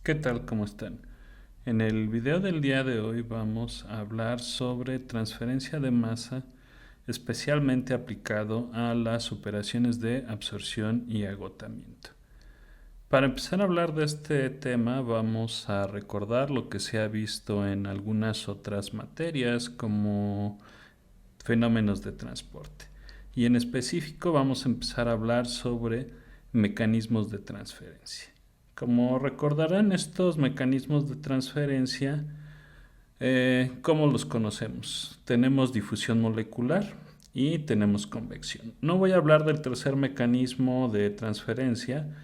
¿Qué tal? ¿Cómo están? En el video del día de hoy vamos a hablar sobre transferencia de masa, especialmente aplicado a las operaciones de absorción y agotamiento. Para empezar a hablar de este tema vamos a recordar lo que se ha visto en algunas otras materias como fenómenos de transporte. Y en específico vamos a empezar a hablar sobre mecanismos de transferencia. Como recordarán, estos mecanismos de transferencia, ¿cómo los conocemos? Tenemos difusión molecular y tenemos convección. No voy a hablar del tercer mecanismo de transferencia,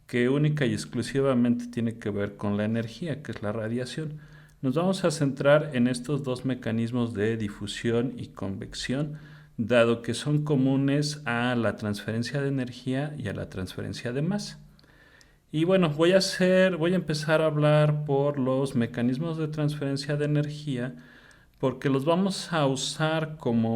que única y exclusivamente tiene que ver con la energía, que es la radiación. Nos vamos a centrar en estos dos mecanismos de difusión y convección, dado que son comunes a la transferencia de energía y a la transferencia de masa. Y bueno, voy a empezar a hablar por los mecanismos de transferencia de energía, porque los vamos a usar como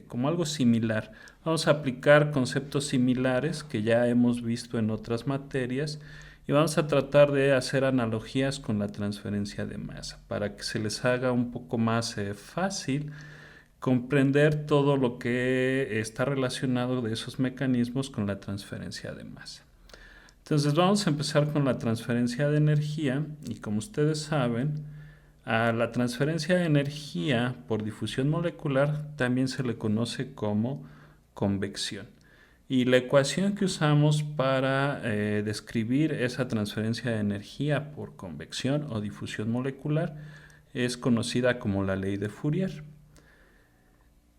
como algo similar. Vamos a aplicar conceptos similares que ya hemos visto en otras materias y vamos a tratar de hacer analogías con la transferencia de masa para que se les haga un poco más fácil comprender todo lo que está relacionado de esos mecanismos con la transferencia de masa. Entonces vamos a empezar con la transferencia de energía y como ustedes saben, a la transferencia de energía por difusión molecular también se le conoce como convección. Y la ecuación que usamos para describir esa transferencia de energía por convección o difusión molecular es conocida como la ley de Fourier.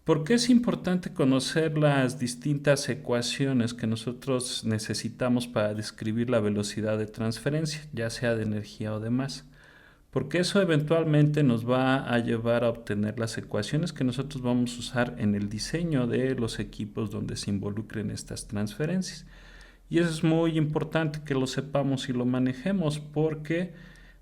¿Por qué es importante conocer las distintas ecuaciones que nosotros necesitamos para describir la velocidad de transferencia, ya sea de energía o de masa? Porque eso eventualmente nos va a llevar a obtener las ecuaciones que nosotros vamos a usar en el diseño de los equipos donde se involucren estas transferencias. Y eso es muy importante que lo sepamos y lo manejemos porque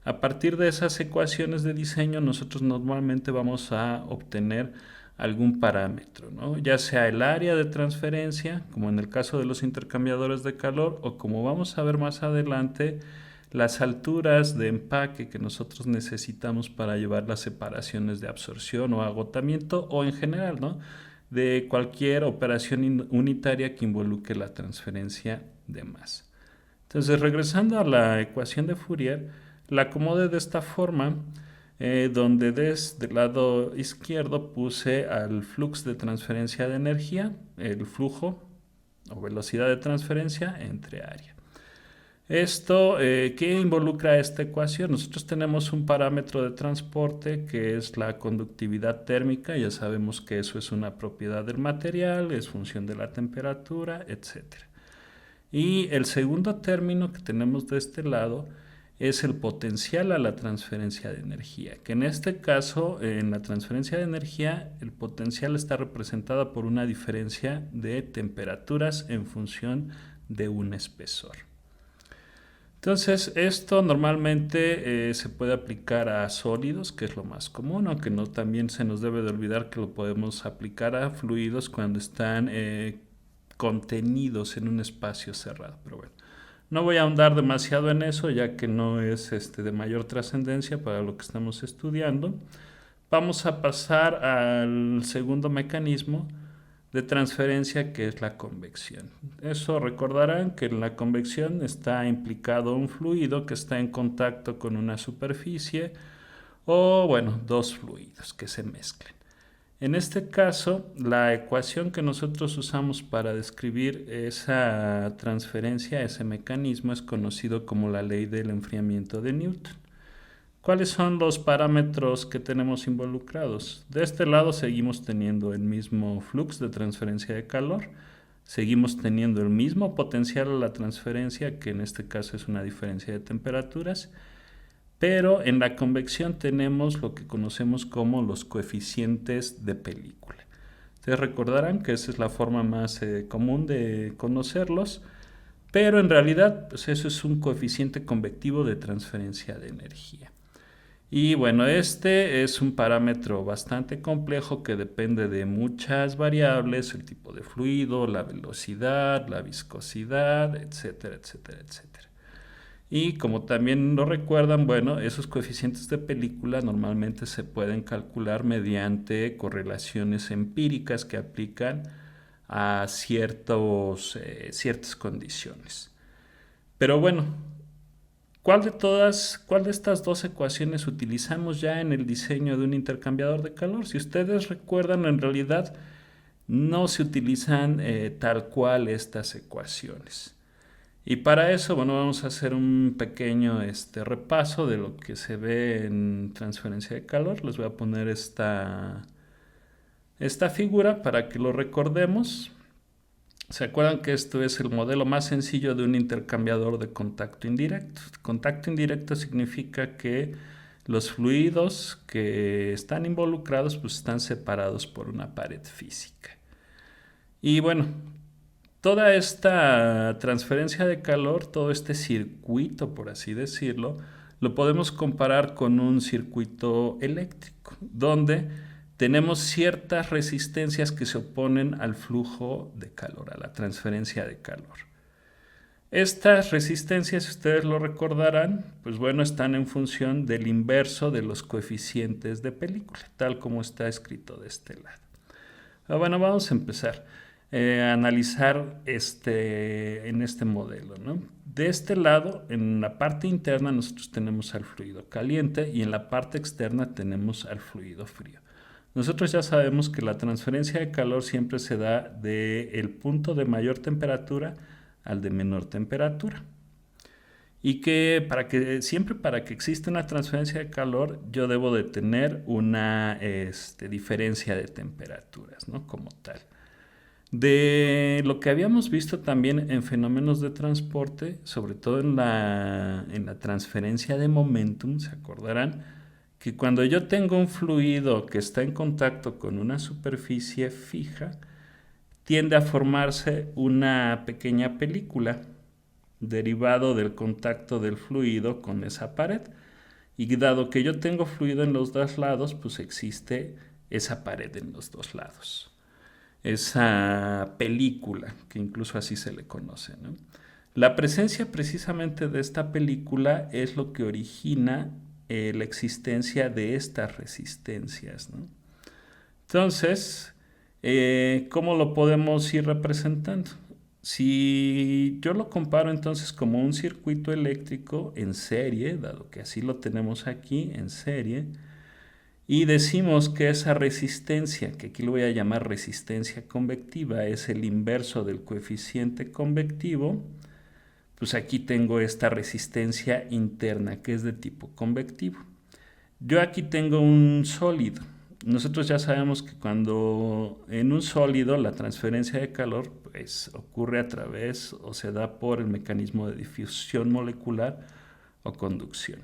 a partir de esas ecuaciones de diseño nosotros normalmente vamos a obtener algún parámetro, ¿no? Ya sea el área de transferencia, como en el caso de los intercambiadores de calor, o como vamos a ver más adelante, las alturas de empaque que nosotros necesitamos para llevar las separaciones de absorción o agotamiento, o en general, ¿no?, de cualquier operación unitaria que involucre la transferencia de masa. Entonces, regresando a la ecuación de Fourier, la acomodé de esta forma, donde desde el lado izquierdo puse al flux de transferencia de energía, el flujo o velocidad de transferencia entre área. Esto, ¿qué involucra esta ecuación? Nosotros tenemos un parámetro de transporte que es la conductividad térmica. Ya sabemos que eso es una propiedad del material, es función de la temperatura, etc. Y el segundo término que tenemos de este lado es el potencial a la transferencia de energía, que en este caso, en la transferencia de energía, el potencial está representado por una diferencia de temperaturas en función de un espesor. Entonces, esto normalmente se puede aplicar a sólidos, que es lo más común, aunque no también se nos debe de olvidar que lo podemos aplicar a fluidos cuando están contenidos en un espacio cerrado. Pero bueno, no voy a ahondar demasiado en eso, ya que no es de mayor trascendencia para lo que estamos estudiando. Vamos a pasar al segundo mecanismo de transferencia, que es la convección. Eso recordarán que en la convección está implicado un fluido que está en contacto con una superficie o, bueno, dos fluidos que se mezclen. En este caso, la ecuación que nosotros usamos para describir esa transferencia, ese mecanismo, es conocido como la ley del enfriamiento de Newton. ¿Cuáles son los parámetros que tenemos involucrados? De este lado seguimos teniendo el mismo flux de transferencia de calor, seguimos teniendo el mismo potencial a la transferencia, que en este caso es una diferencia de temperaturas, pero en la convección tenemos lo que conocemos como los coeficientes de película. Ustedes recordarán que esa es la forma más común de conocerlos, pero en realidad pues eso es un coeficiente convectivo de transferencia de energía. Y bueno, este es un parámetro bastante complejo que depende de muchas variables, el tipo de fluido, la velocidad, la viscosidad, etcétera, etcétera, etcétera. Y como también lo recuerdan, bueno, esos coeficientes de película normalmente se pueden calcular mediante correlaciones empíricas que aplican a ciertas condiciones. Pero bueno, cuál de estas dos ecuaciones utilizamos ya en el diseño de un intercambiador de calor? Si ustedes recuerdan, en realidad no se utilizan tal cual estas ecuaciones. Y para eso, bueno, vamos a hacer un pequeño repaso de lo que se ve en transferencia de calor. Les voy a poner esta figura para que lo recordemos. ¿Se acuerdan que esto es el modelo más sencillo de un intercambiador de contacto indirecto? Contacto indirecto significa que los fluidos que están involucrados pues están separados por una pared física. Y bueno, toda esta transferencia de calor, todo este circuito, por así decirlo, lo podemos comparar con un circuito eléctrico, donde tenemos ciertas resistencias que se oponen al flujo de calor, a la transferencia de calor. Estas resistencias, si ustedes lo recordarán, pues bueno, están en función del inverso de los coeficientes de película, tal como está escrito de este lado. Bueno, vamos a empezar a analizar en este modelo, ¿no? De este lado, en la parte interna nosotros tenemos al fluido caliente y en la parte externa tenemos al fluido frío. Nosotros ya sabemos que la transferencia de calor siempre se da del punto de mayor temperatura al de menor temperatura. Y que siempre para que exista una transferencia de calor, yo debo de tener una diferencia de temperaturas, ¿no? Como tal. De lo que habíamos visto también en fenómenos de transporte, sobre todo en la transferencia de momentum, se acordarán que cuando yo tengo un fluido que está en contacto con una superficie fija, tiende a formarse una pequeña película derivado del contacto del fluido con esa pared. Y dado que yo tengo fluido en los dos lados, pues existe esa pared en los dos lados. Esa película, que incluso así se le conoce, ¿no? La presencia precisamente de esta película es lo que origina la existencia de estas resistencias, ¿no? Entonces, ¿cómo lo podemos ir representando? Si yo lo comparo entonces como un circuito eléctrico en serie, dado que así lo tenemos aquí en serie, y decimos que esa resistencia, que aquí lo voy a llamar resistencia convectiva, es el inverso del coeficiente convectivo, pues aquí tengo esta resistencia interna que es de tipo convectivo. Yo aquí tengo un sólido. Nosotros ya sabemos que cuando en un sólido la transferencia de calor pues, ocurre a través o se da por el mecanismo de difusión molecular o conducción.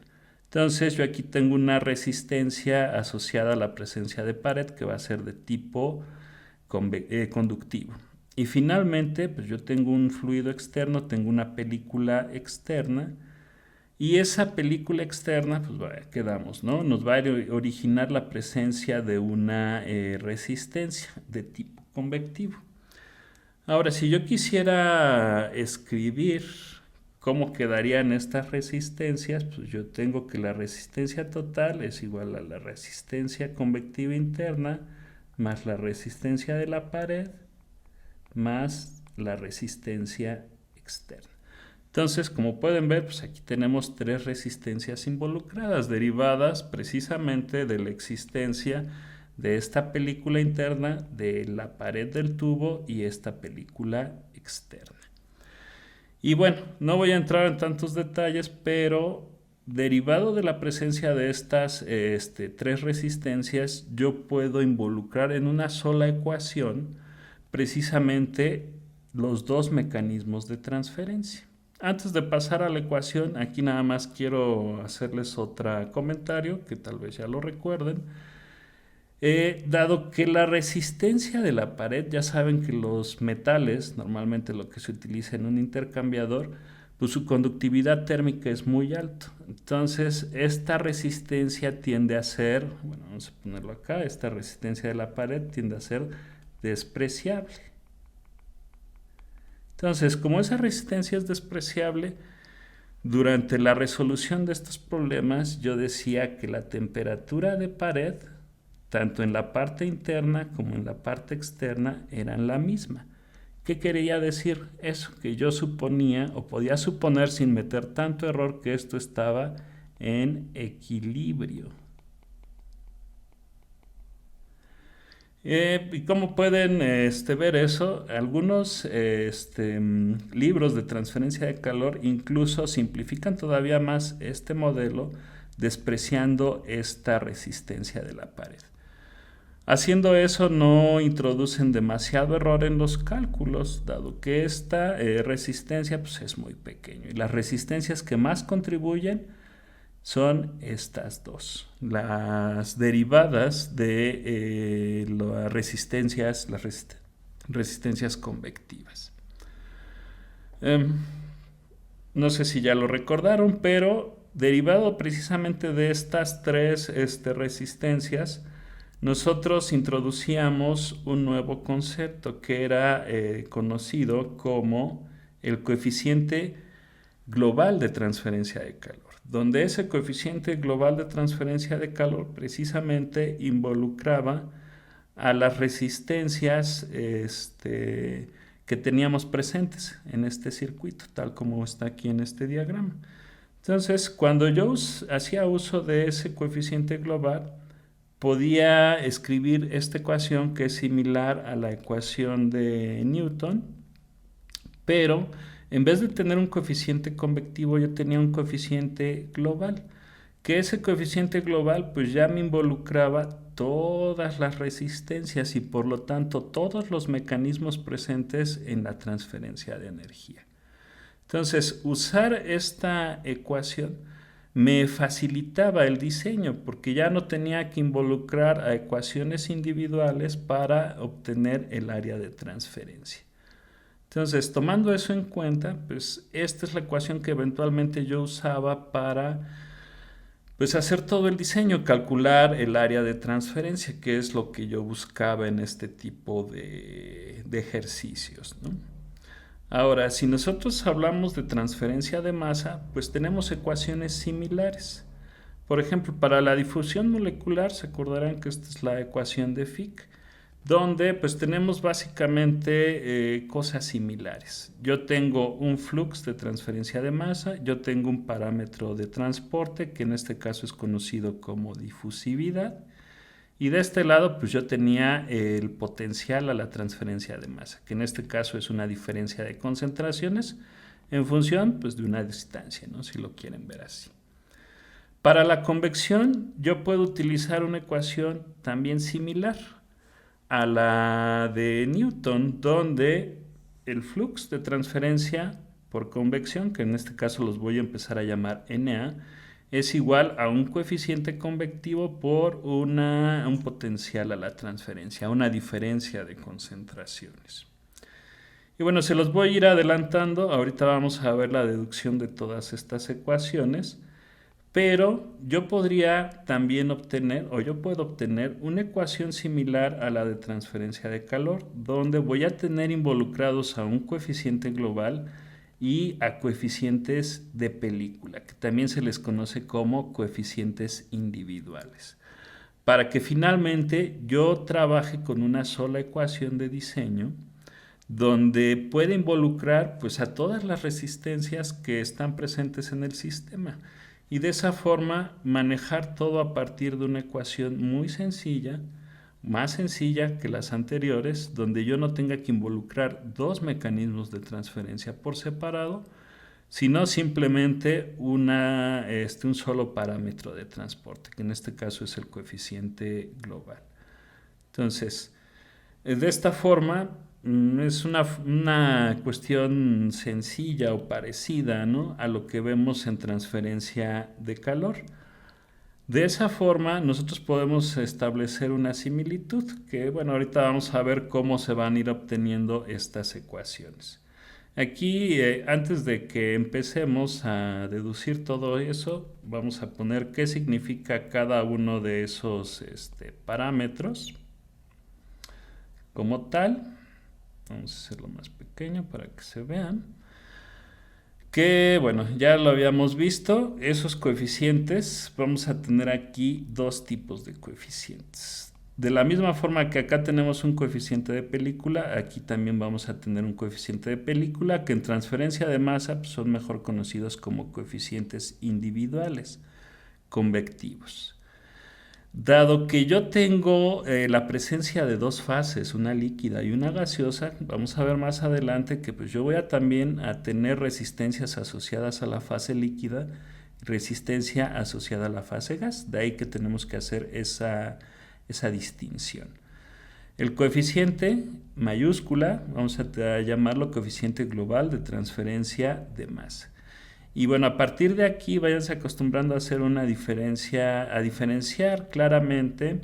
Entonces yo aquí tengo una resistencia asociada a la presencia de pared que va a ser de tipo conductivo. Y finalmente, pues yo tengo un fluido externo, tengo una película externa, y esa película externa, pues quedamos, ¿no? Nos va a originar la presencia de una resistencia de tipo convectivo. Ahora, si yo quisiera escribir cómo quedarían estas resistencias, pues yo tengo que la resistencia total es igual a la resistencia convectiva interna más la resistencia de la pared más la resistencia externa. Entonces, como pueden ver, pues aquí tenemos tres resistencias involucradas, derivadas precisamente de la existencia de esta película interna, de la pared del tubo y esta película externa. Y bueno, no voy a entrar en tantos detalles, pero derivado de la presencia de estas tres resistencias, yo puedo involucrar en una sola ecuación precisamente los dos mecanismos de transferencia. Antes de pasar a la ecuación, aquí nada más quiero hacerles otro comentario que tal vez ya lo recuerden. Dado que la resistencia de la pared, ya saben que los metales, normalmente lo que se utiliza en un intercambiador, pues su conductividad térmica es muy alta. Entonces, esta resistencia tiende a ser, bueno, vamos a ponerlo acá, esta resistencia de la pared tiende a ser despreciable. Entonces, como esa resistencia es despreciable, Durante la resolución de estos problemas, yo decía que la temperatura de pared, tanto en la parte interna como en la parte externa, eran la misma. ¿Qué quería decir eso? Que yo suponía o podía suponer sin meter tanto error que esto estaba en equilibrio. ¿Y cómo pueden ver eso? Algunos libros de transferencia de calor incluso simplifican todavía más este modelo, despreciando esta resistencia de la pared. Haciendo eso no introducen demasiado error en los cálculos, dado que esta resistencia pues, es muy pequeña. Y las resistencias que más contribuyen son estas dos, las derivadas de las resistencias convectivas. No sé si ya lo recordaron, pero derivado precisamente de estas tres resistencias, nosotros introducíamos un nuevo concepto que era conocido como el coeficiente global de transferencia de calor, donde ese coeficiente global de transferencia de calor precisamente involucraba a las resistencias que teníamos presentes en este circuito, tal como está aquí en este diagrama. Entonces, cuando yo hacía uso de ese coeficiente global, podía escribir esta ecuación que es similar a la ecuación de Newton, pero en vez de tener un coeficiente convectivo, yo tenía un coeficiente global, que ese coeficiente global pues ya me involucraba todas las resistencias y por lo tanto todos los mecanismos presentes en la transferencia de energía. Entonces, usar esta ecuación me facilitaba el diseño porque ya no tenía que involucrar a ecuaciones individuales para obtener el área de transferencia. Entonces, tomando eso en cuenta, pues esta es la ecuación que eventualmente yo usaba para pues hacer todo el diseño, calcular el área de transferencia, que es lo que yo buscaba en este tipo de ejercicios, ¿no? Ahora, si nosotros hablamos de transferencia de masa, pues tenemos ecuaciones similares. Por ejemplo, para la difusión molecular, se acordarán que esta es la ecuación de Fick, donde pues tenemos básicamente cosas similares. Yo tengo un flux de transferencia de masa, yo tengo un parámetro de transporte, que en este caso es conocido como difusividad, y de este lado pues yo tenía el potencial a la transferencia de masa, que en este caso es una diferencia de concentraciones en función pues de una distancia, ¿no? Si lo quieren ver así. Para la convección yo puedo utilizar una ecuación también similar a la de Newton, donde el flux de transferencia por convección, que en este caso los voy a empezar a llamar NA, es igual a un coeficiente convectivo por un potencial a la transferencia, una diferencia de concentraciones. Y bueno, se los voy a ir adelantando. Ahorita vamos a ver la deducción de todas estas ecuaciones. Pero yo podría también obtener, o yo puedo obtener una ecuación similar a la de transferencia de calor, donde voy a tener involucrados a un coeficiente global y a coeficientes de película, que también se les conoce como coeficientes individuales, para que finalmente yo trabaje con una sola ecuación de diseño donde puede involucrar pues a todas las resistencias que están presentes en el sistema y de esa forma manejar todo a partir de una ecuación muy sencilla, más sencilla que las anteriores, donde yo no tenga que involucrar dos mecanismos de transferencia por separado, sino simplemente un solo parámetro de transporte, que en este caso es el coeficiente global. Entonces, de esta forma, es una cuestión sencilla o parecida, ¿no?, a lo que vemos en transferencia de calor. De esa forma, nosotros podemos establecer una similitud, que bueno, ahorita vamos a ver cómo se van a ir obteniendo estas ecuaciones. Aquí, antes de que empecemos a deducir todo eso, vamos a poner qué significa cada uno de esos parámetros como tal. Vamos a hacerlo más pequeño para que se vean. Que bueno, ya lo habíamos visto, esos coeficientes, vamos a tener aquí dos tipos de coeficientes. De la misma forma que acá tenemos un coeficiente de película, aquí también vamos a tener un coeficiente de película que en transferencia de masa pues, son mejor conocidos como coeficientes individuales convectivos. Dado que yo tengo la presencia de dos fases, una líquida y una gaseosa, vamos a ver más adelante que pues yo voy a también a tener resistencias asociadas a la fase líquida, resistencia asociada a la fase gas. De ahí que tenemos que hacer esa distinción. El coeficiente mayúscula, vamos a llamarlo coeficiente global de transferencia de masa. Y bueno, a partir de aquí váyanse acostumbrando a hacer una diferencia, a diferenciar claramente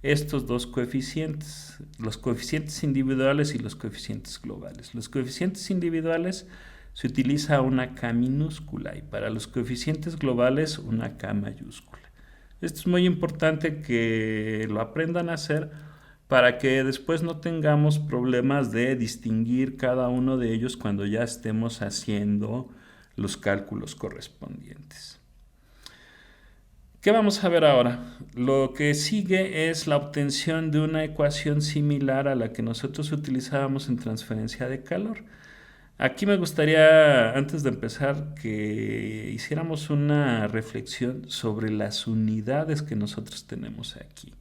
estos dos coeficientes, los coeficientes individuales y los coeficientes globales. Los coeficientes individuales se utiliza una K minúscula y para los coeficientes globales una K mayúscula. Esto es muy importante que lo aprendan a hacer para que después no tengamos problemas de distinguir cada uno de ellos cuando ya estemos haciendo los cálculos correspondientes. ¿Qué vamos a ver ahora? Lo que sigue es la obtención de una ecuación similar a la que nosotros utilizábamos en transferencia de calor. Aquí me gustaría, antes de empezar, que hiciéramos una reflexión sobre las unidades que nosotros tenemos aquí.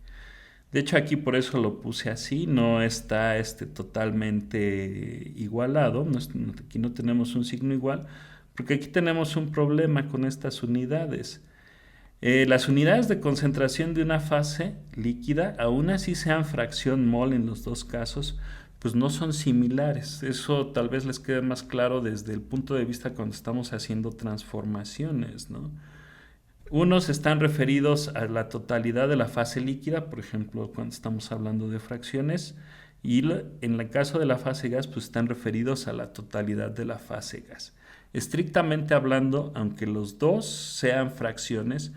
De hecho, aquí por eso lo puse así, no está totalmente igualado, aquí no tenemos un signo igual, porque aquí tenemos un problema con estas unidades. Las unidades de concentración de una fase líquida, aún así sean fracción mol en los dos casos, pues no son similares. Eso tal vez les quede más claro desde el punto de vista cuando estamos haciendo transformaciones, ¿no? Unos están referidos a la totalidad de la fase líquida, por ejemplo, cuando estamos hablando de fracciones, y en el caso de la fase gas, pues están referidos a la totalidad de la fase gas. Estrictamente hablando, aunque los dos sean fracciones,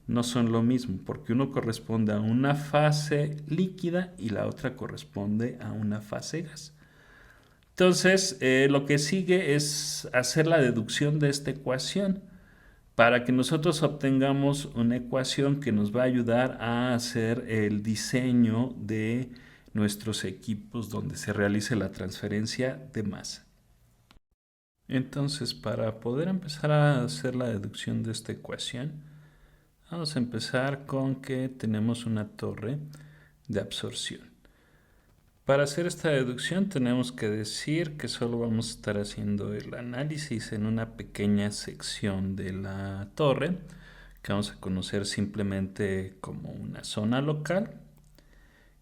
no son lo mismo, porque uno corresponde a una fase líquida y la otra corresponde a una fase gas. Entonces, lo que sigue es hacer la deducción de esta ecuación para que nosotros obtengamos una ecuación que nos va a ayudar a hacer el diseño de nuestros equipos donde se realice la transferencia de masa. Entonces, para poder empezar a hacer la deducción de esta ecuación, vamos a empezar con que tenemos una torre de absorción. Para hacer esta deducción tenemos que decir que solo vamos a estar haciendo el análisis en una pequeña sección de la torre, que vamos a conocer simplemente como una zona local.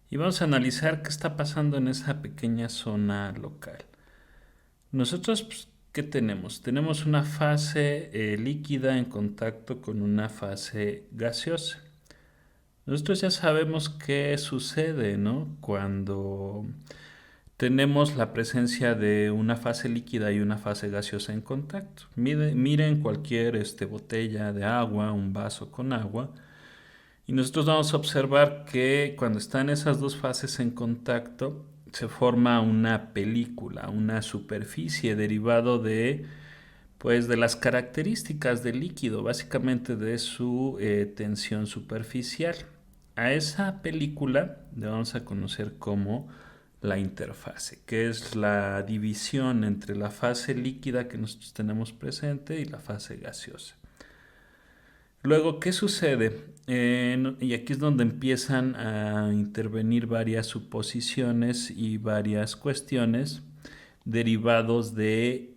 Y vamos a analizar qué está pasando en esa pequeña zona local. Nosotros, pues, ¿qué tenemos? Tenemos una fase líquida en contacto con una fase gaseosa. Nosotros ya sabemos qué sucede, ¿no? Cuando tenemos la presencia de una fase líquida y una fase gaseosa en contacto. Miren cualquier botella de agua, un vaso con agua, y nosotros vamos a observar que cuando están esas dos fases en contacto, se forma una película, una superficie derivado de las características del líquido, básicamente de su tensión superficial. A esa película le vamos a conocer como la interfase, que es la división entre la fase líquida que nosotros tenemos presente y la fase gaseosa. Luego, ¿qué sucede? Y aquí es donde empiezan a intervenir varias suposiciones y varias cuestiones derivados de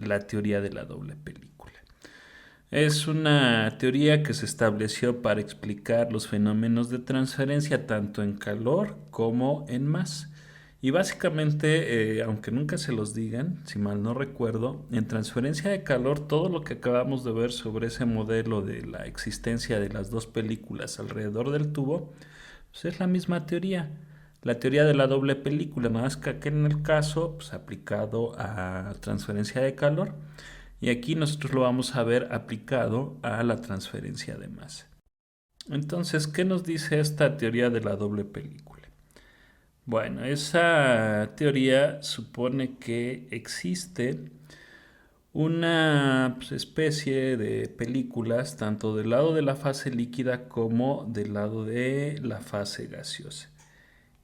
la teoría de la doble película. Es una teoría que se estableció para explicar los fenómenos de transferencia tanto en calor como en masa. Y básicamente, aunque nunca se los digan, si mal no recuerdo, en transferencia de calor todo lo que acabamos de ver sobre ese modelo de la existencia de las dos películas alrededor del tubo, pues es la misma teoría. La teoría de la doble película, nada más que aquí en el caso pues, aplicado a transferencia de calor. Y aquí nosotros lo vamos a ver aplicado a la transferencia de masa. Entonces, ¿qué nos dice esta teoría de la doble película? Bueno, esa teoría supone que existe una pues, especie de películas tanto del lado de la fase líquida como del lado de la fase gaseosa.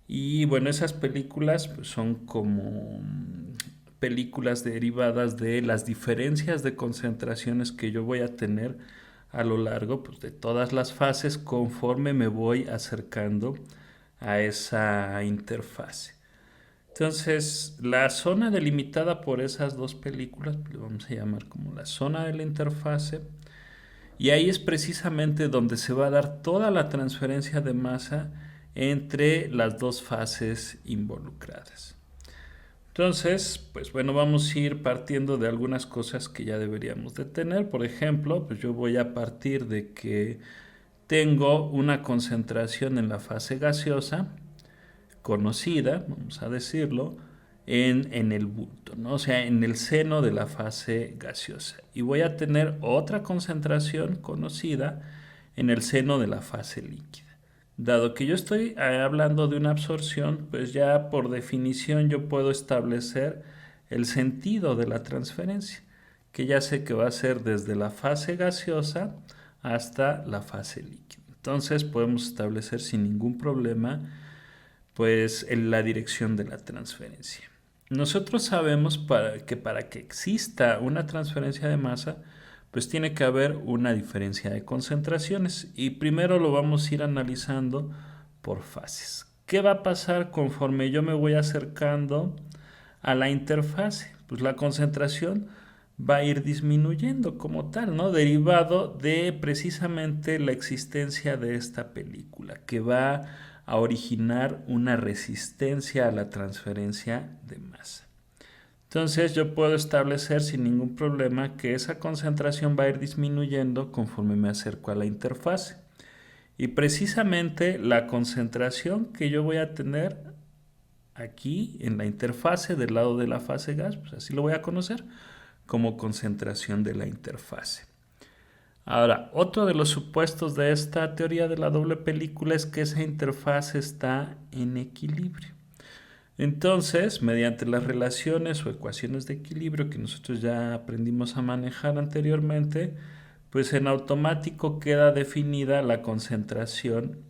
Y bueno, esas películas pues, son como películas derivadas de las diferencias de concentraciones que yo voy a tener a lo largo pues, de todas las fases conforme me voy acercando a esa interfase. Entonces, la zona delimitada por esas dos películas, le vamos a llamar como la zona de la interfase, y ahí es precisamente donde se va a dar toda la transferencia de masa entre las dos fases involucradas. Entonces, pues bueno, vamos a ir partiendo de algunas cosas que ya deberíamos de tener. Por ejemplo, pues yo voy a partir de que tengo una concentración en la fase gaseosa conocida, vamos a decirlo, en el bulto, ¿no? O sea, en el seno de la fase gaseosa. Y voy a tener otra concentración conocida en el seno de la fase líquida. Dado que yo estoy hablando de una absorción, pues ya por definición yo puedo establecer el sentido de la transferencia, que ya sé que va a ser desde la fase gaseosa hasta la fase líquida. Entonces podemos establecer sin ningún problema pues en la dirección de la transferencia. Nosotros sabemos que para que exista una transferencia de masa, pues tiene que haber una diferencia de concentraciones y primero lo vamos a ir analizando por fases. ¿Qué va a pasar conforme yo me voy acercando a la interfase? Pues la concentración va a ir disminuyendo como tal, ¿no? Derivado de precisamente la existencia de esta película, que va a originar una resistencia a la transferencia de masa. Entonces yo puedo establecer sin ningún problema que esa concentración va a ir disminuyendo conforme me acerco a la interfase. Y precisamente la concentración que yo voy a tener aquí en la interfase del lado de la fase gas, pues así lo voy a conocer como concentración de la interfase. Ahora, otro de los supuestos de esta teoría de la doble película es que esa interfaz está en equilibrio. Entonces, mediante las relaciones o ecuaciones de equilibrio que nosotros ya aprendimos a manejar anteriormente, pues en automático queda definida la concentración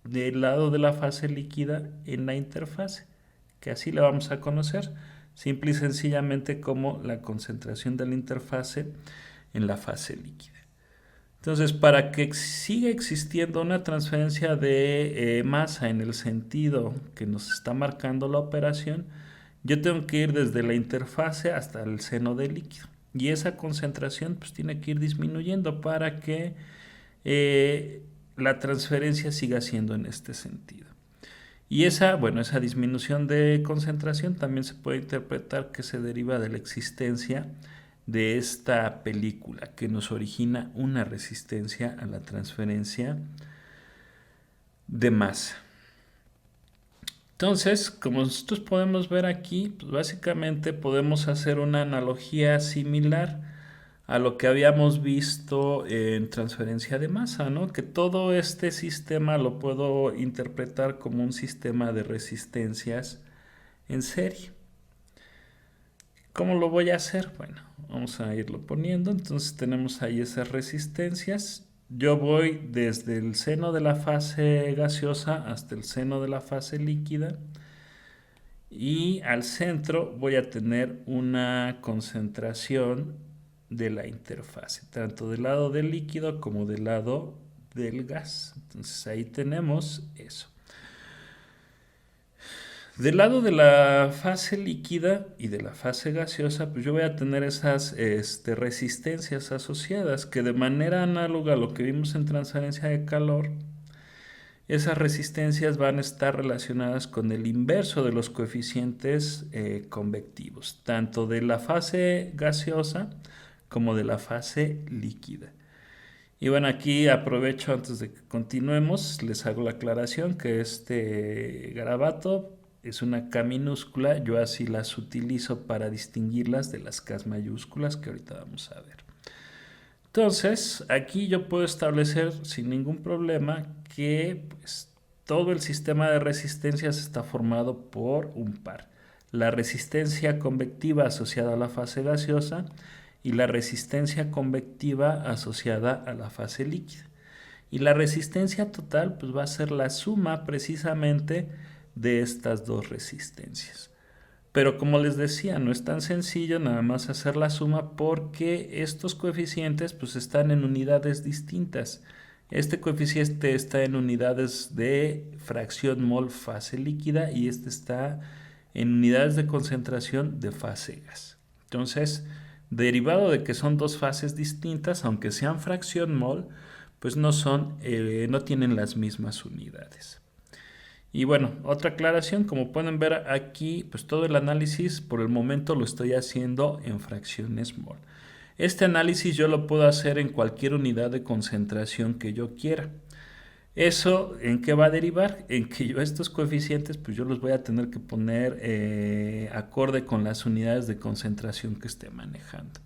del lado de la fase líquida en la interfase, que así la vamos a conocer, simple y sencillamente como la concentración de la interfase en la fase líquida. Entonces, para que siga existiendo una transferencia de masa en el sentido que nos está marcando la operación, yo tengo que ir desde la interfase hasta el seno del líquido. Y esa concentración pues tiene que ir disminuyendo para que la transferencia siga siendo en este sentido. Y esa disminución de concentración también se puede interpretar que se deriva de la existencia de esta película que nos origina una resistencia a la transferencia de masa. Entonces, como nosotros podemos ver aquí, pues básicamente podemos hacer una analogía similar a lo que habíamos visto en transferencia de masa, ¿no? Que todo este sistema lo puedo interpretar como un sistema de resistencias en serie. ¿Cómo lo voy a hacer? Bueno, vamos a irlo poniendo. Entonces tenemos ahí esas resistencias. Yo voy desde el seno de la fase gaseosa hasta el seno de la fase líquida. Y al centro voy a tener una concentración de la interfase, tanto del lado del líquido como del lado del gas. Entonces ahí tenemos eso. Del lado de la fase líquida y de la fase gaseosa, pues yo voy a tener esas resistencias asociadas que de manera análoga a lo que vimos en transferencia de calor, esas resistencias van a estar relacionadas con el inverso de los coeficientes convectivos, tanto de la fase gaseosa como de la fase líquida. Y bueno, aquí aprovecho antes de que continuemos, les hago la aclaración que este garabato es una K minúscula, yo así las utilizo para distinguirlas de las K mayúsculas que ahorita vamos a ver. Entonces, aquí yo puedo establecer sin ningún problema que pues, todo el sistema de resistencias está formado por un par. La resistencia convectiva asociada a la fase gaseosa y la resistencia convectiva asociada a la fase líquida. Y la resistencia total pues va a ser la suma precisamente de estas dos resistencias. Pero como les decía, no es tan sencillo nada más hacer la suma porque estos coeficientes pues están en unidades distintas. Este coeficiente está en unidades de fracción mol fase líquida y este está en unidades de concentración de fase gas. Entonces, derivado de que son dos fases distintas, aunque sean fracción mol, pues no tienen las mismas unidades. Y bueno, otra aclaración, como pueden ver aquí, pues todo el análisis por el momento lo estoy haciendo en fracciones mol. Este análisis yo lo puedo hacer en cualquier unidad de concentración que yo quiera. ¿Eso en qué va a derivar? En que yo estos coeficientes pues yo los voy a tener que poner acorde con las unidades de concentración que esté manejando.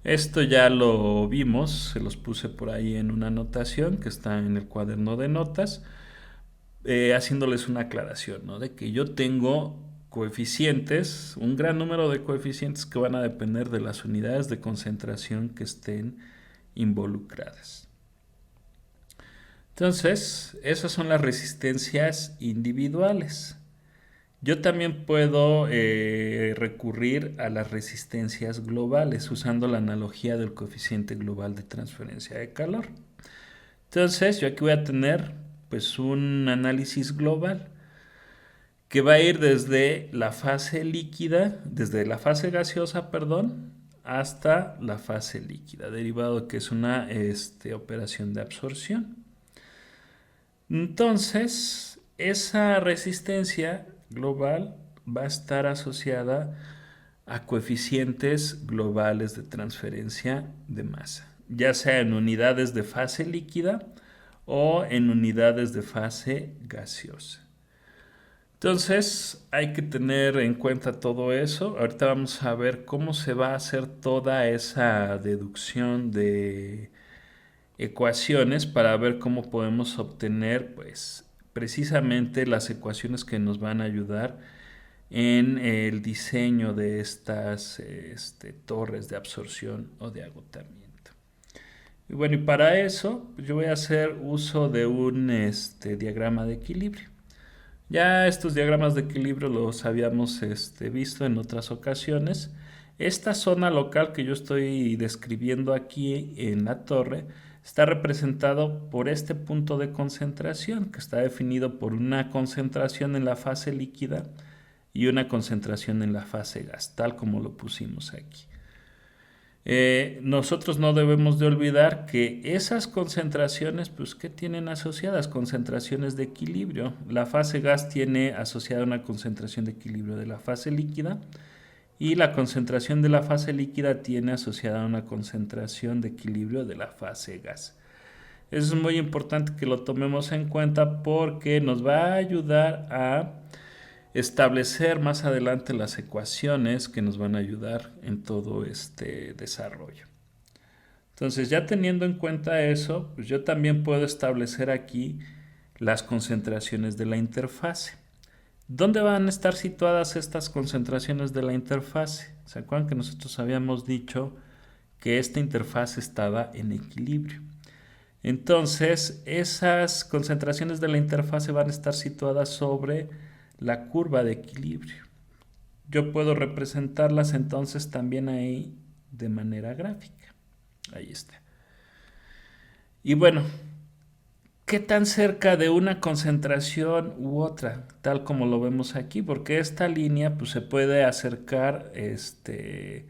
Esto ya lo vimos, se los puse por ahí en una anotación que está en el cuaderno de notas, haciéndoles una aclaración, ¿no? De que yo tengo coeficientes, un gran número de coeficientes que van a depender de las unidades de concentración que estén involucradas. Entonces, esas son las resistencias individuales. Yo también puedo recurrir a las resistencias globales usando la analogía del coeficiente global de transferencia de calor. Entonces, yo aquí voy a tener pues un análisis global que va a ir desde la fase líquida, desde la fase gaseosa, perdón, hasta la fase líquida, derivado que es una operación de absorción. Entonces, esa resistencia global va a estar asociada a coeficientes globales de transferencia de masa, ya sea en unidades de fase líquida o en unidades de fase gaseosa. Entonces hay que tener en cuenta todo eso. Ahorita vamos a ver cómo se va a hacer toda esa deducción de ecuaciones para ver cómo podemos obtener pues precisamente las ecuaciones que nos van a ayudar en el diseño de estas torres de absorción o de agotamiento. Y bueno, y para eso yo voy a hacer uso de un diagrama de equilibrio. Ya estos diagramas de equilibrio los habíamos visto en otras ocasiones. Esta zona local que yo estoy describiendo aquí en la torre está representado por este punto de concentración que está definido por una concentración en la fase líquida y una concentración en la fase gas, tal como lo pusimos aquí. Nosotros no debemos de olvidar que esas concentraciones, pues, ¿qué tienen asociadas? Concentraciones de equilibrio. La fase gas tiene asociada una concentración de equilibrio de la fase líquida y la concentración de la fase líquida tiene asociada una concentración de equilibrio de la fase gas. Eso es muy importante que lo tomemos en cuenta porque nos va a ayudar a establecer más adelante las ecuaciones que nos van a ayudar en todo este desarrollo. Entonces, ya teniendo en cuenta eso, pues yo también puedo establecer aquí las concentraciones de la interfase. ¿Dónde van a estar situadas estas concentraciones de la interfase? ¿Se acuerdan que nosotros habíamos dicho que esta interfase estaba en equilibrio? Entonces, esas concentraciones de la interfase van a estar situadas sobre la curva de equilibrio. Yo puedo representarlas entonces también ahí de manera gráfica. Ahí está. Y bueno, ¿qué tan cerca de una concentración u otra? Tal como lo vemos aquí, porque esta línea pues se puede acercar, este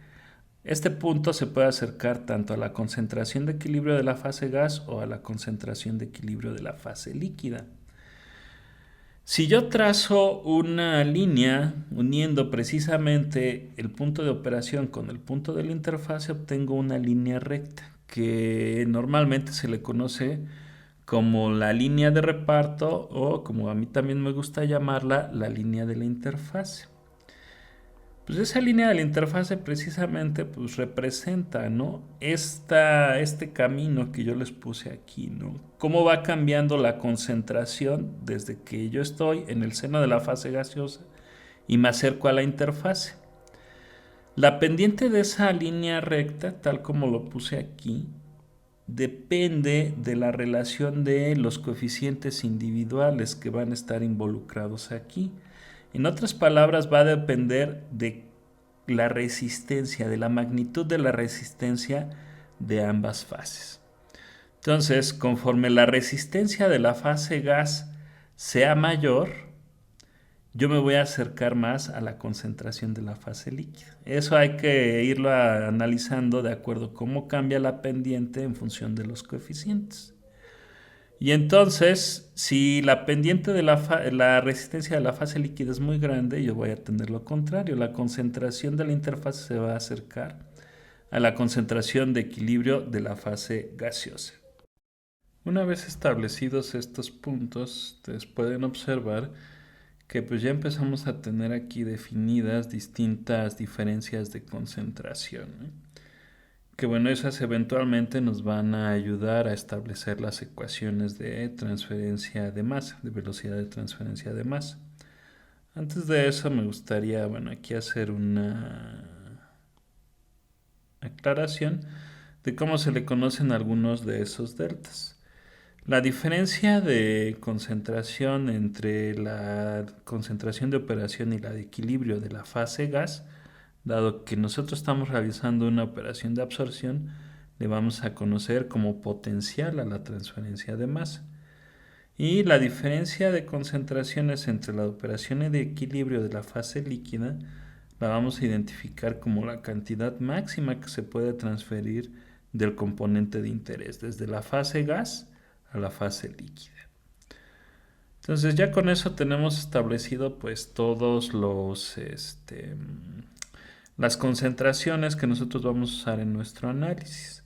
punto se puede acercar tanto a la concentración de equilibrio de la fase gas o a la concentración de equilibrio de la fase líquida. Si yo trazo una línea uniendo precisamente el punto de operación con el punto de la interfase, obtengo una línea recta que normalmente se le conoce como la línea de reparto o, como a mí también me gusta llamarla, la línea de la interfase. Pues esa línea de la interfase precisamente pues representa, ¿no? Este camino que yo les puse aquí, ¿no? Cómo va cambiando la concentración desde que yo estoy en el seno de la fase gaseosa y me acerco a la interfase. La pendiente de esa línea recta, tal como lo puse aquí, depende de la relación de los coeficientes individuales que van a estar involucrados aquí. En otras palabras, va a depender de la resistencia, de la magnitud de la resistencia de ambas fases. Entonces, conforme la resistencia de la fase gas sea mayor, yo me voy a acercar más a la concentración de la fase líquida. Eso hay que irlo analizando de acuerdo a cómo cambia la pendiente en función de los coeficientes. Y entonces, si la pendiente de la resistencia de la fase líquida es muy grande, yo voy a tener lo contrario. La concentración de la interfase se va a acercar a la concentración de equilibrio de la fase gaseosa. Una vez establecidos estos puntos, ustedes pueden observar que pues ya empezamos a tener aquí definidas distintas diferencias de concentración, ¿no? Que bueno, esas eventualmente nos van a ayudar a establecer las ecuaciones de transferencia de masa, de velocidad de transferencia de masa. Antes de eso me gustaría, bueno, aquí hacer una aclaración de cómo se le conocen algunos de esos deltas. La diferencia de concentración entre la concentración de operación y la de equilibrio de la fase gas, dado que nosotros estamos realizando una operación de absorción, le vamos a conocer como potencial a la transferencia de masa. Y la diferencia de concentraciones entre la operación de equilibrio de la fase líquida la vamos a identificar como la cantidad máxima que se puede transferir del componente de interés, desde la fase gas a la fase líquida. Entonces ya con eso tenemos establecido pues todos las concentraciones que nosotros vamos a usar en nuestro análisis.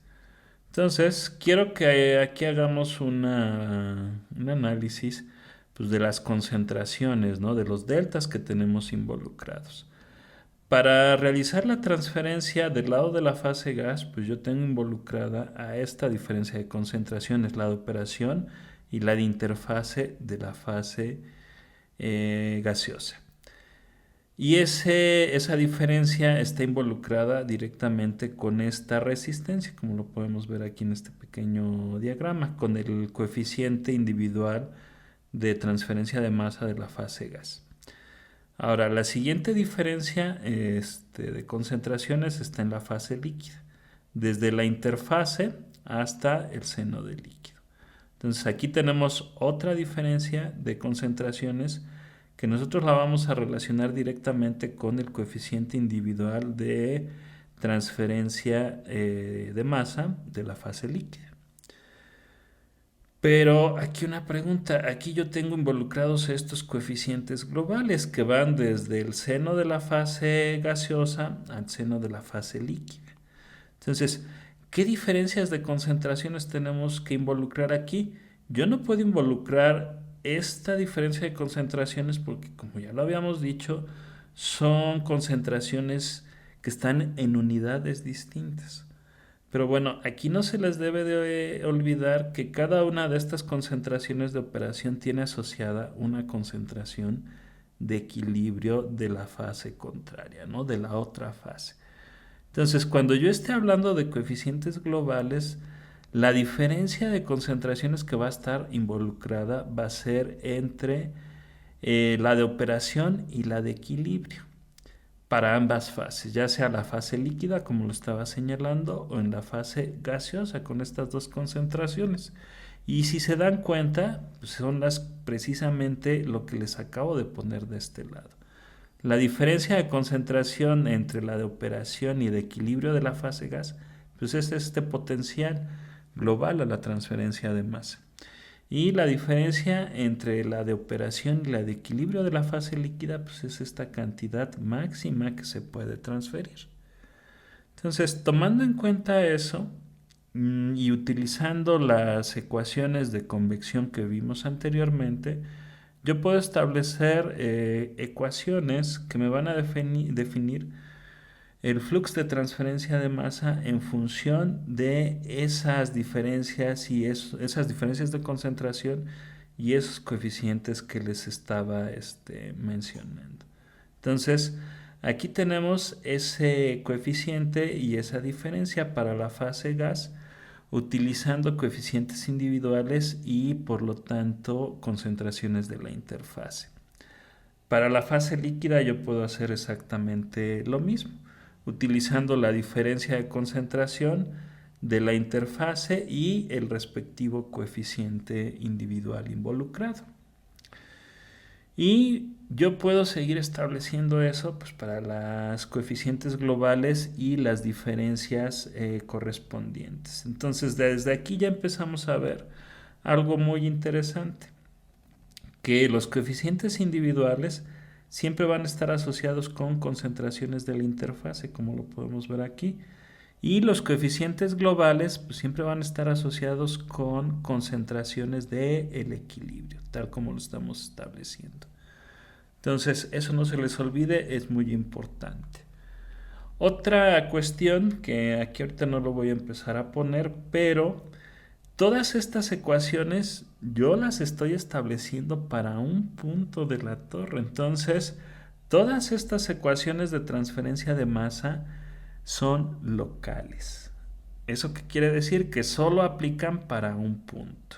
Entonces quiero que aquí hagamos un análisis pues, de las concentraciones, ¿no? De los deltas que tenemos involucrados. Para realizar la transferencia del lado de la fase gas, pues yo tengo involucrada a esta diferencia de concentraciones, la de operación y la de interfase de la fase gaseosa. Y esa diferencia está involucrada directamente con esta resistencia, como lo podemos ver aquí en este pequeño diagrama, con el coeficiente individual de transferencia de masa de la fase gas. Ahora, la siguiente diferencia de concentraciones está en la fase líquida, desde la interfase hasta el seno del líquido. Entonces aquí tenemos otra diferencia de concentraciones que nosotros la vamos a relacionar directamente con el coeficiente individual de transferencia de masa de la fase líquida. Pero aquí una pregunta, aquí yo tengo involucrados estos coeficientes globales que van desde el seno de la fase gaseosa al seno de la fase líquida. Entonces, ¿qué diferencias de concentraciones tenemos que involucrar aquí? Yo no puedo involucrar esta diferencia de concentraciones porque, como ya lo habíamos dicho, son concentraciones que están en unidades distintas. Pero bueno, aquí no se les debe de olvidar que cada una de estas concentraciones de operación tiene asociada una concentración de equilibrio de la fase contraria, ¿no? De la otra fase. Entonces, cuando yo esté hablando de coeficientes globales, la diferencia de concentraciones que va a estar involucrada va a ser entre la de operación y la de equilibrio para ambas fases, ya sea la fase líquida, como lo estaba señalando, o en la fase gaseosa, con estas dos concentraciones. Y si se dan cuenta, pues son precisamente lo que les acabo de poner de este lado. La diferencia de concentración entre la de operación y de equilibrio de la fase gas, pues es este potencial global a la transferencia de masa. Y la diferencia entre la de operación y la de equilibrio de la fase líquida, pues es esta cantidad máxima que se puede transferir. Entonces, tomando en cuenta eso y utilizando las ecuaciones de convección que vimos anteriormente, yo puedo establecer ecuaciones que me van a definir el flux de transferencia de masa en función de esas diferencias y esas diferencias de concentración y esos coeficientes que les estaba mencionando. Entonces, Aquí tenemos ese coeficiente y esa diferencia para la fase gas utilizando coeficientes individuales y por lo tanto concentraciones de la interfase. Para la fase líquida yo puedo hacer exactamente lo mismo, utilizando la diferencia de concentración de la interfase y el respectivo coeficiente individual involucrado. Y yo puedo seguir estableciendo eso pues, para las coeficientes globales y las diferencias correspondientes. Entonces, desde aquí ya empezamos a ver algo muy interesante, que los coeficientes individuales siempre van a estar asociados con concentraciones de la interfase, como lo podemos ver aquí. Y los coeficientes globales pues, siempre van a estar asociados con concentraciones del equilibrio, tal como lo estamos estableciendo. Entonces, eso no se les olvide, es muy importante. Otra cuestión que aquí ahorita no lo voy a empezar a poner, pero todas estas ecuaciones yo las estoy estableciendo para un punto de la torre. Entonces, todas estas ecuaciones de transferencia de masa son locales. ¿Eso qué quiere decir? Que solo aplican para un punto.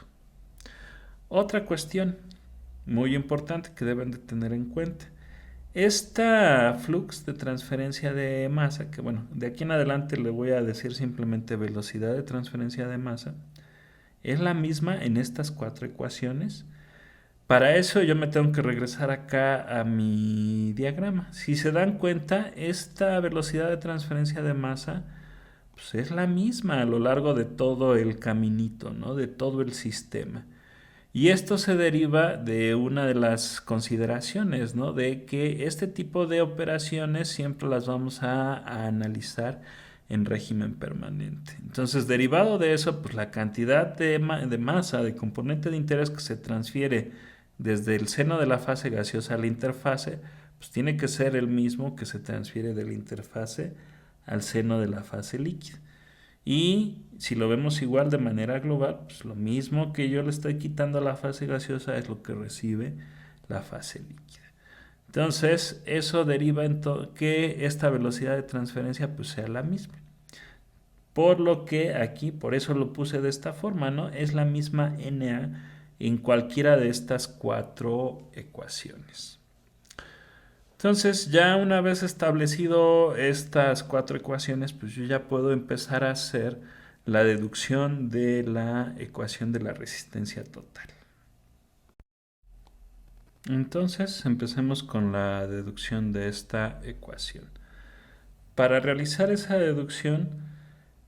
Otra cuestión muy importante que deben de tener en cuenta. Esta flux de transferencia de masa, que bueno, de aquí en adelante le voy a decir simplemente velocidad de transferencia de masa, es la misma en estas cuatro ecuaciones. Para eso yo me tengo que regresar acá a mi diagrama. Si se dan cuenta, esta velocidad de transferencia de masa pues es la misma a lo largo de todo el caminito, ¿no? De todo el sistema. Y esto se deriva de una de las consideraciones, ¿no? De que este tipo de operaciones siempre las vamos a analizar en régimen permanente. Entonces, derivado de eso, pues la cantidad de masa, de componente de interés que se transfiere desde el seno de la fase gaseosa a la interfase, pues tiene que ser el mismo que se transfiere de la interfase al seno de la fase líquida. Y si lo vemos igual de manera global, pues lo mismo que yo le estoy quitando a la fase gaseosa es lo que recibe la fase líquida. Entonces, eso deriva en que esta velocidad de transferencia pues sea la misma. Por lo que aquí, por eso lo puse de esta forma, ¿no? Es la misma NA en cualquiera de estas cuatro ecuaciones. Entonces, ya una vez establecido estas cuatro ecuaciones, pues yo ya puedo empezar a hacer la deducción de la ecuación de la resistencia total. Entonces, empecemos con la deducción de esta ecuación. Para realizar esa deducción,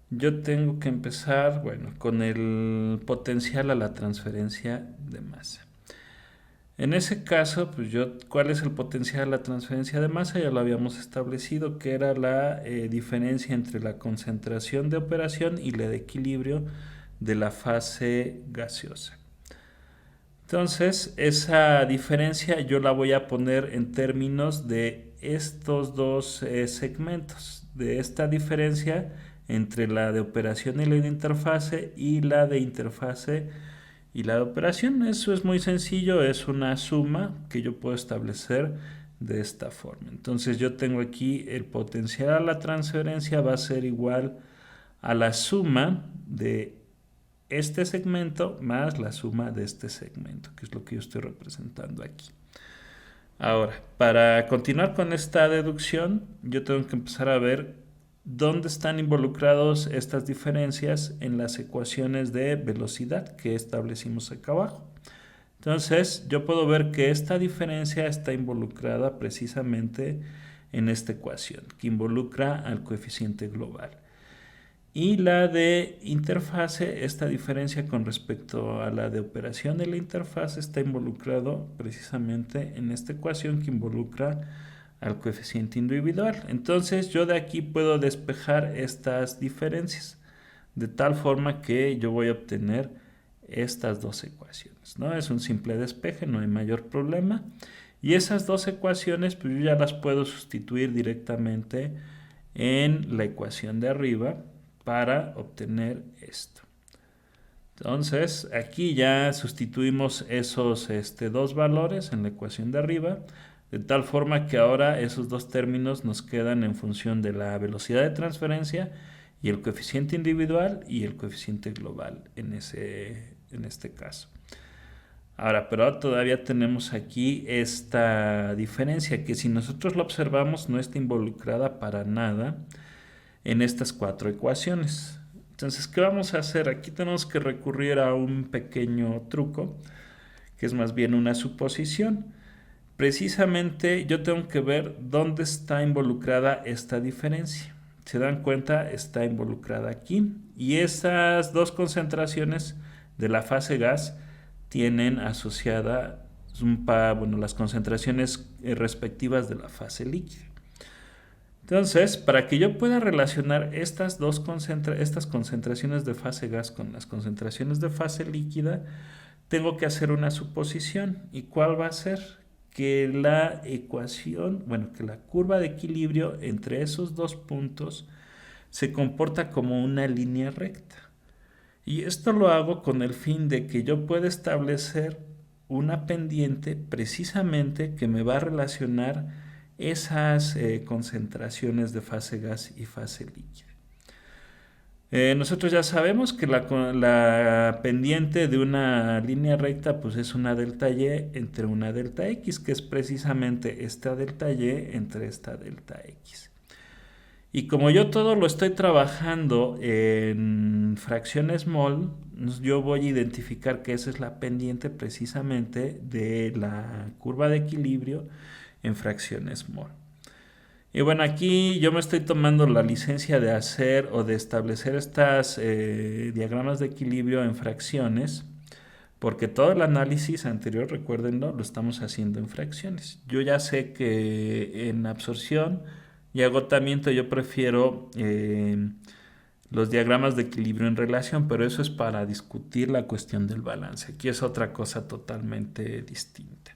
yo tengo que empezar, bueno, con el potencial a la transferencia de masa. En ese caso, pues ¿cuál es el potencial de la transferencia de masa? Ya lo habíamos establecido, que era la diferencia entre la concentración de operación y la de equilibrio de la fase gaseosa. Entonces, esa diferencia yo la voy a poner en términos de estos dos segmentos, de esta diferencia entre la de operación y la de interfase y la de interfase y la de operación. Eso es muy sencillo, es una suma que yo puedo establecer de esta forma. Entonces yo tengo aquí el potencial a la transferencia va a ser igual a la suma de este segmento más la suma de este segmento, que es lo que yo estoy representando aquí. Ahora, para continuar con esta deducción, yo tengo que empezar a ver dónde están involucrados estas diferencias en las ecuaciones de velocidad que establecimos acá abajo. Entonces, yo puedo ver que esta diferencia está involucrada precisamente en esta ecuación, que involucra al coeficiente global. Y la de interfase, esta diferencia con respecto a la de operación de la interfase está involucrado precisamente en esta ecuación que involucra al coeficiente individual. Entonces yo de aquí puedo despejar estas diferencias de tal forma que yo voy a obtener estas dos ecuaciones, ¿no? Es un simple despeje, no hay mayor problema. Y esas dos ecuaciones pues yo ya las puedo sustituir directamente en la ecuación de arriba para obtener esto. Entonces, aquí ya sustituimos esos dos valores en la ecuación de arriba. De tal forma que ahora esos dos términos nos quedan en función de la velocidad de transferencia y el coeficiente individual y el coeficiente global en este caso. Ahora, pero todavía tenemos aquí esta diferencia que si nosotros la observamos no está involucrada para nada en estas cuatro ecuaciones. Entonces, ¿qué vamos a hacer? Aquí tenemos que recurrir a un pequeño truco, que es más bien una suposición. Precisamente yo tengo que ver dónde está involucrada esta diferencia. ¿Se dan cuenta? Está involucrada aquí. Y esas dos concentraciones de la fase gas tienen asociada las concentraciones respectivas de la fase líquida. Entonces, para que yo pueda relacionar estas concentraciones de fase gas con las concentraciones de fase líquida, tengo que hacer una suposición. ¿Y cuál va a ser? Que la que la curva de equilibrio entre esos dos puntos se comporta como una línea recta. Y esto lo hago con el fin de que yo pueda establecer una pendiente precisamente que me va a relacionar esas concentraciones de fase gas y fase líquida. Nosotros ya sabemos que la pendiente de una línea recta pues es una delta y entre una delta x, que es precisamente esta delta y entre esta delta x. Y como yo todo lo estoy trabajando en fracciones mol, yo voy a identificar que esa es la pendiente precisamente de la curva de equilibrio en fracciones mol. Y bueno, aquí yo me estoy tomando la licencia de hacer o de establecer estas diagramas de equilibrio en fracciones, porque todo el análisis anterior, recuérdenlo, lo estamos haciendo en fracciones. Yo ya sé que en absorción y agotamiento yo prefiero los diagramas de equilibrio en relación, pero eso es para discutir la cuestión del balance. Aquí es otra cosa totalmente distinta.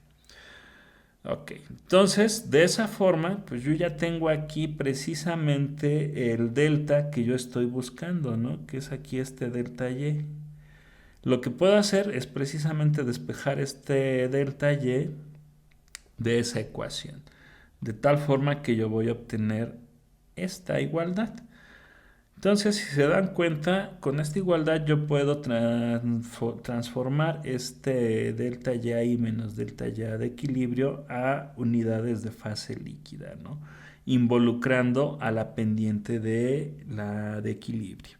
Ok, entonces de esa forma, pues yo ya tengo aquí precisamente el delta que yo estoy buscando, ¿no? Que es aquí este delta y. Lo que puedo hacer es precisamente despejar este delta y de esa ecuación, de tal forma que yo voy a obtener esta igualdad. Entonces, si se dan cuenta, con esta igualdad yo puedo transformar este delta y menos delta y de equilibrio a unidades de fase líquida, ¿no? Involucrando a la pendiente de la de equilibrio.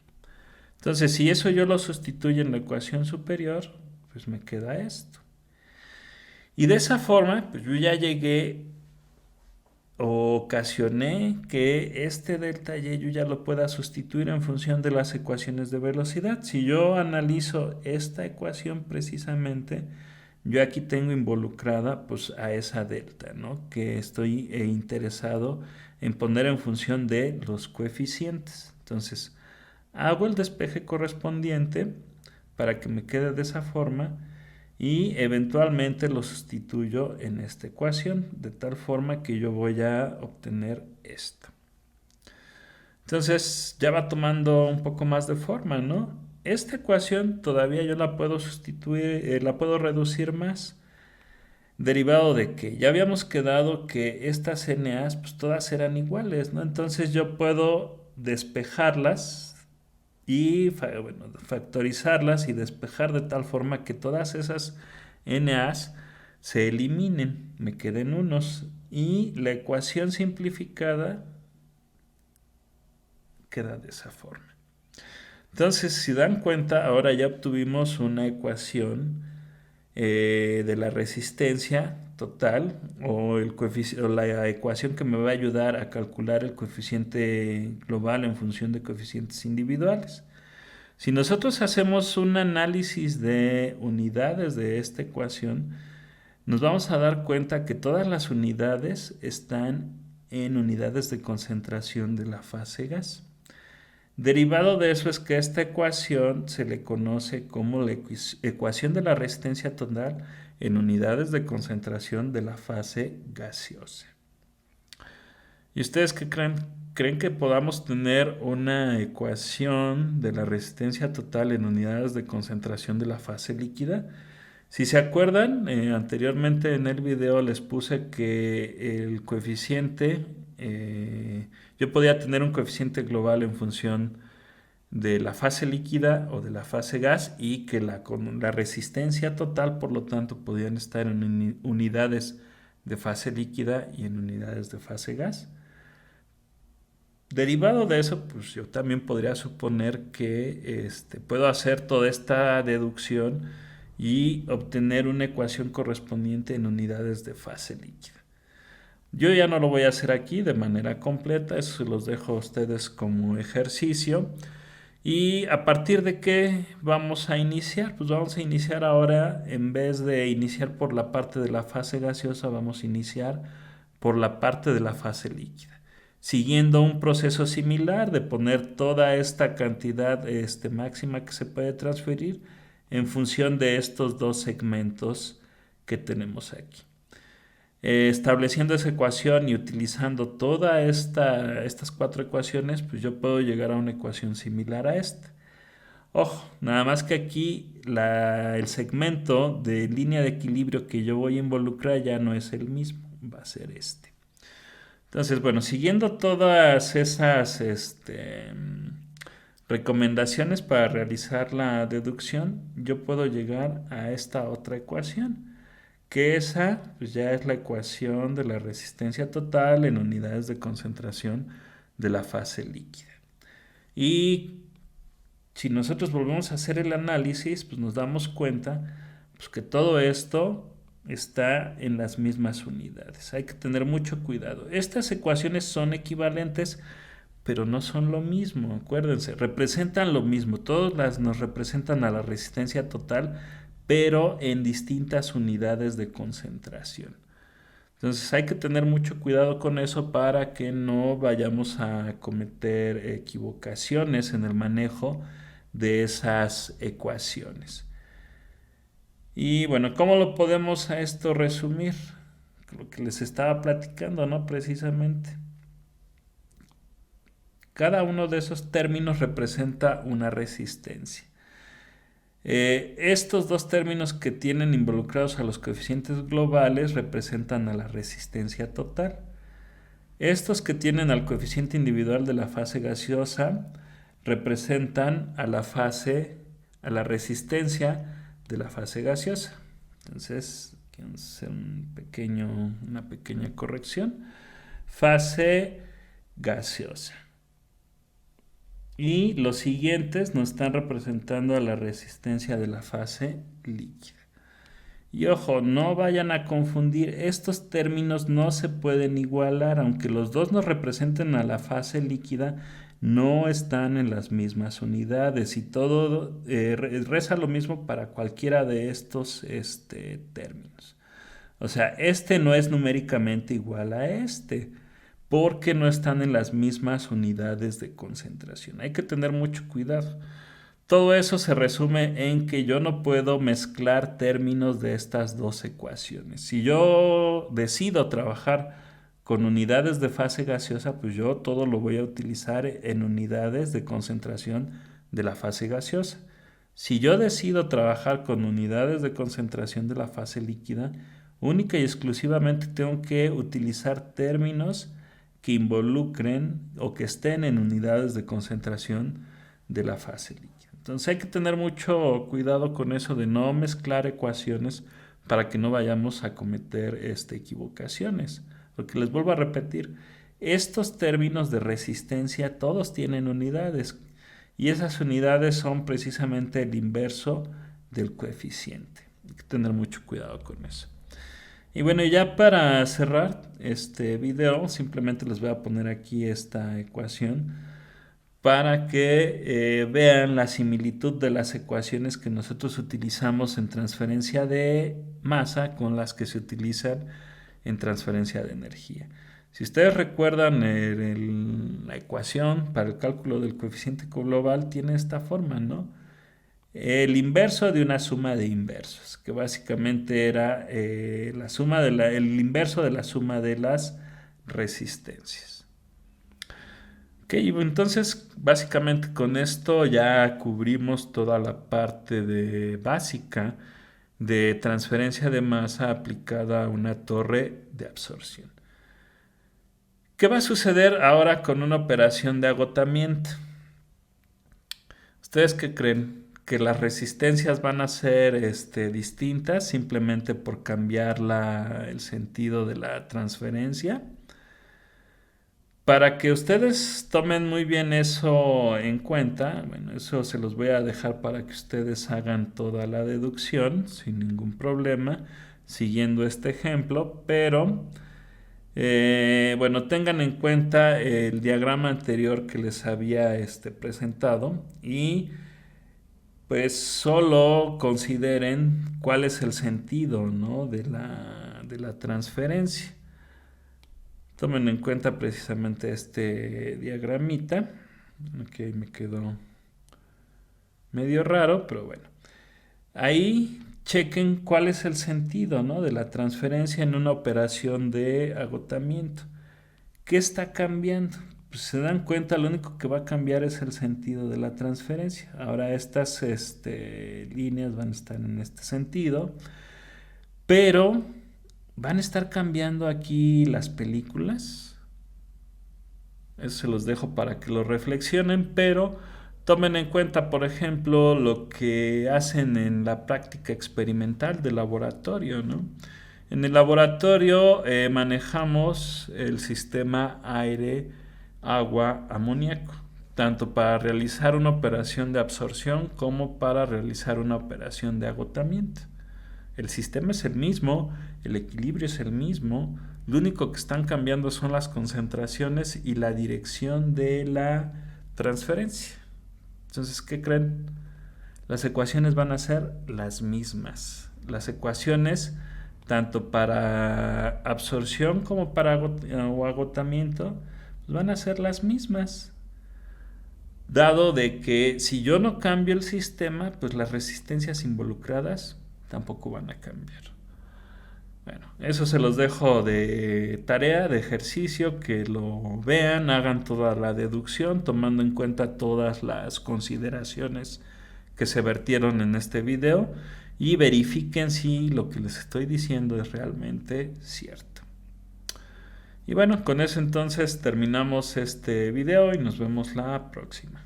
Entonces, si eso yo lo sustituyo en la ecuación superior, pues me queda esto. Y de esa forma, pues yo ya llegué o ocasioné que este delta y yo ya lo pueda sustituir en función de las ecuaciones de velocidad. Si yo analizo esta ecuación precisamente, yo aquí tengo involucrada pues a esa delta, ¿no? Que estoy interesado en poner en función de los coeficientes. Entonces, hago el despeje correspondiente para que me quede de esa forma y eventualmente lo sustituyo en esta ecuación de tal forma que yo voy a obtener esto. Entonces ya va tomando un poco más de forma, ¿no? Esta ecuación todavía yo la puedo sustituir, la puedo reducir más. Derivado de que ya habíamos quedado que estas NAs pues todas eran iguales, ¿no? Entonces yo puedo despejarlas y factorizarlas y despejar de tal forma que todas esas NAs se eliminen, me queden unos y la ecuación simplificada queda de esa forma. Entonces, si dan cuenta, ahora ya obtuvimos una ecuación de la resistencia total o la ecuación que me va a ayudar a calcular el coeficiente global en función de coeficientes individuales. Si nosotros hacemos un análisis de unidades de esta ecuación, nos vamos a dar cuenta que todas las unidades están en unidades de concentración de la fase gas. Derivado de eso es que esta ecuación se le conoce como la ecuación de la resistencia total en unidades de concentración de la fase gaseosa. ¿Y ustedes qué creen? ¿Creen que podamos tener una ecuación de la resistencia total en unidades de concentración de la fase líquida? Si se acuerdan, anteriormente en el video les puse que el coeficiente, yo podía tener un coeficiente global en función de la fase líquida o de la fase gas y que con la resistencia total, por lo tanto, podían estar en unidades de fase líquida y en unidades de fase gas. Derivado de eso, pues yo también podría suponer que puedo hacer toda esta deducción y obtener una ecuación correspondiente en unidades de fase líquida. Yo ya no lo voy a hacer aquí de manera completa, eso se los dejo a ustedes como ejercicio. ¿Y a partir de qué vamos a iniciar? Pues vamos a iniciar ahora, en vez de iniciar por la parte de la fase gaseosa, vamos a iniciar por la parte de la fase líquida, siguiendo un proceso similar de poner toda esta cantidad máxima que se puede transferir en función de estos dos segmentos que tenemos aquí. Estableciendo esa ecuación y utilizando todas estas cuatro ecuaciones, pues yo puedo llegar a una ecuación similar a esta. Ojo, nada más que aquí el segmento de línea de equilibrio que yo voy a involucrar ya no es el mismo, va a ser este. Entonces, bueno, siguiendo todas esas recomendaciones para realizar la deducción, yo puedo llegar a esta otra ecuación, que esa pues ya es la ecuación de la resistencia total en unidades de concentración de la fase líquida. Y si nosotros volvemos a hacer el análisis, pues nos damos cuenta pues, que todo esto está en las mismas unidades. Hay que tener mucho cuidado. Estas ecuaciones son equivalentes, pero no son lo mismo. Acuérdense, representan lo mismo. Todas nos representan a la resistencia total, pero en distintas unidades de concentración. Entonces hay que tener mucho cuidado con eso para que no vayamos a cometer equivocaciones en el manejo de esas ecuaciones. Y bueno, ¿cómo lo podemos a esto resumir? Lo que les estaba platicando, ¿no? Precisamente. Cada uno de esos términos representa una resistencia. Estos dos términos que tienen involucrados a los coeficientes globales representan a la resistencia total. Estos que tienen al coeficiente individual de la fase gaseosa representan a la resistencia de la fase gaseosa. Entonces, quiero hacer una pequeña corrección. Fase gaseosa. Y los siguientes nos están representando a la resistencia de la fase líquida. Y ojo, no vayan a confundir, estos términos no se pueden igualar, aunque los dos nos representen a la fase líquida, no están en las mismas unidades y todo reza lo mismo para cualquiera de estos términos. O sea, este no es numéricamente igual a este, porque no están en las mismas unidades de concentración. Hay que tener mucho cuidado. Todo eso se resume en que yo no puedo mezclar términos de estas dos ecuaciones. Si yo decido trabajar con unidades de fase gaseosa, pues yo todo lo voy a utilizar en unidades de concentración de la fase gaseosa. Si yo decido trabajar con unidades de concentración de la fase líquida, única y exclusivamente tengo que utilizar términos que involucren o que estén en unidades de concentración de la fase líquida. Entonces hay que tener mucho cuidado con eso de no mezclar ecuaciones para que no vayamos a cometer equivocaciones. Porque les vuelvo a repetir, estos términos de resistencia todos tienen unidades y esas unidades son precisamente el inverso del coeficiente. Hay que tener mucho cuidado con eso. Y bueno, ya para cerrar este video, simplemente les voy a poner aquí esta ecuación para que vean la similitud de las ecuaciones que nosotros utilizamos en transferencia de masa con las que se utilizan en transferencia de energía. Si ustedes recuerdan, la ecuación para el cálculo del coeficiente global tiene esta forma, ¿no? El inverso de una suma de inversos, que básicamente era el inverso de la suma de las resistencias. Ok, entonces básicamente con esto ya cubrimos toda la parte básica de transferencia de masa aplicada a una torre de absorción. ¿Qué va a suceder ahora con una operación de agotamiento? ¿Ustedes qué creen? ¿Que las resistencias van a ser distintas simplemente por cambiar el sentido de la transferencia? Para que ustedes tomen muy bien eso en cuenta, bueno, eso se los voy a dejar para que ustedes hagan toda la deducción sin ningún problema, siguiendo este ejemplo, pero bueno, tengan en cuenta el diagrama anterior que les había presentado y pues solo consideren cuál es el sentido, ¿no?, de la transferencia. Tomen en cuenta precisamente este diagramita. Ok, me quedó medio raro, pero bueno. Ahí chequen cuál es el sentido, ¿no?, de la transferencia en una operación de agotamiento. ¿Qué está cambiando? Pues se dan cuenta, lo único que va a cambiar es el sentido de la transferencia. Ahora estas líneas van a estar en este sentido, pero van a estar cambiando aquí las películas. Eso se los dejo para que lo reflexionen, pero tomen en cuenta, por ejemplo, lo que hacen en la práctica experimental del laboratorio, ¿no? En el laboratorio manejamos el sistema aire, agua, amoníaco, tanto para realizar una operación de absorción como para realizar una operación de agotamiento. El sistema es el mismo, el equilibrio es el mismo, lo único que están cambiando son las concentraciones y la dirección de la transferencia. Entonces, ¿qué creen? Las ecuaciones van a ser las mismas. Las ecuaciones, tanto para absorción como para agotamiento, pues van a ser las mismas. Dado de que si yo no cambio el sistema, pues las resistencias involucradas tampoco van a cambiar. Bueno, eso se los dejo de tarea, de ejercicio, que lo vean, hagan toda la deducción, tomando en cuenta todas las consideraciones que se vertieron en este video y verifiquen si lo que les estoy diciendo es realmente cierto. Y bueno, con eso entonces terminamos este video y nos vemos la próxima.